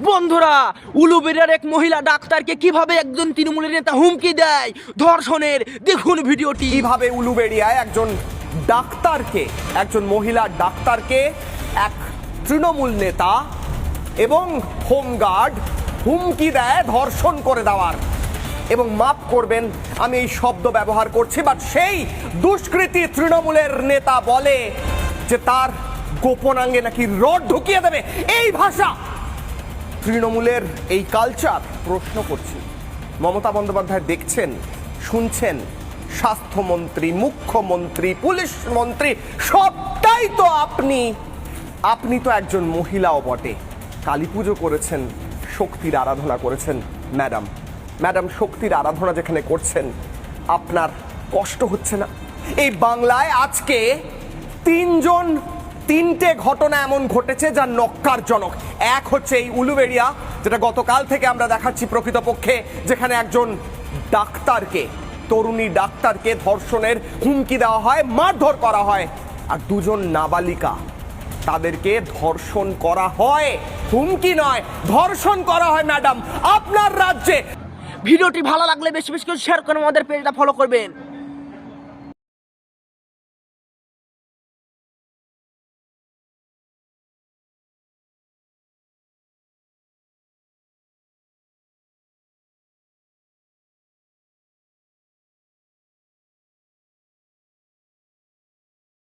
বন্ধুরা, উলুবেড়িয়ার এক মহিলা ডাক্তারকে কিভাবে একজন তৃণমূলের নেতা হুমকি দেয় ধর্ষণের, দেখুন ভিডিওটি। কিভাবে উলুবেড়িয়ায় একজন মহিলা ডাক্তারকে এক তৃণমূল নেতা এবং হোমগার্ড হুমকি দেয় ধর্ষণ করে দেওয়ার। এবং মাফ করবেন আমি এই শব্দ ব্যবহার করছি, বাট সেই দুষ্কৃতী তৃণমূলের নেতা বলে যে তার গোপনাঙ্গে নাকি রড ঢুকিয়ে দেবে। এই ভাষা, তৃণমূলের এই কালচার প্রশ্ন করছি। মমতা বন্দ্যোপাধ্যায় দেখছেন, শুনছেন, স্বাস্থ্যমন্ত্রী, মুখ্যমন্ত্রী, পুলিশ মন্ত্রী, সবটাই তো আপনি তো একজন মহিলাও বটে। কালী পুজো করেছেন, শক্তির আরাধনা করেছেন। ম্যাডাম শক্তির আরাধনা যেখানে করছেন, আপনার কষ্ট হচ্ছে না? এই বাংলায় আজকে তিনটে ঘটনা এমন ঘটেছে যা নক্কারজনক। এক হচ্ছে এই উলুবেড়িয়া, যেটা গতকাল থেকে আমরা দেখাচ্ছি প্রকৃতপক্ষে, যেখানে একজন তরুণী ডাক্তারকে ধর্ষণের হুমকি দেওয়া হয়, মারধর করা হয়। আর দুজন নাবালিকা, তাদেরকে ধর্ষণ করা হয়, হুমকি নয়, ধর্ষণ করা হয় ম্যাডাম আপনার রাজ্যে। ভিডিওটি ভালো লাগলে বেশি বেশি করে শেয়ার করে আমাদের পেজটা ফলো করবেন।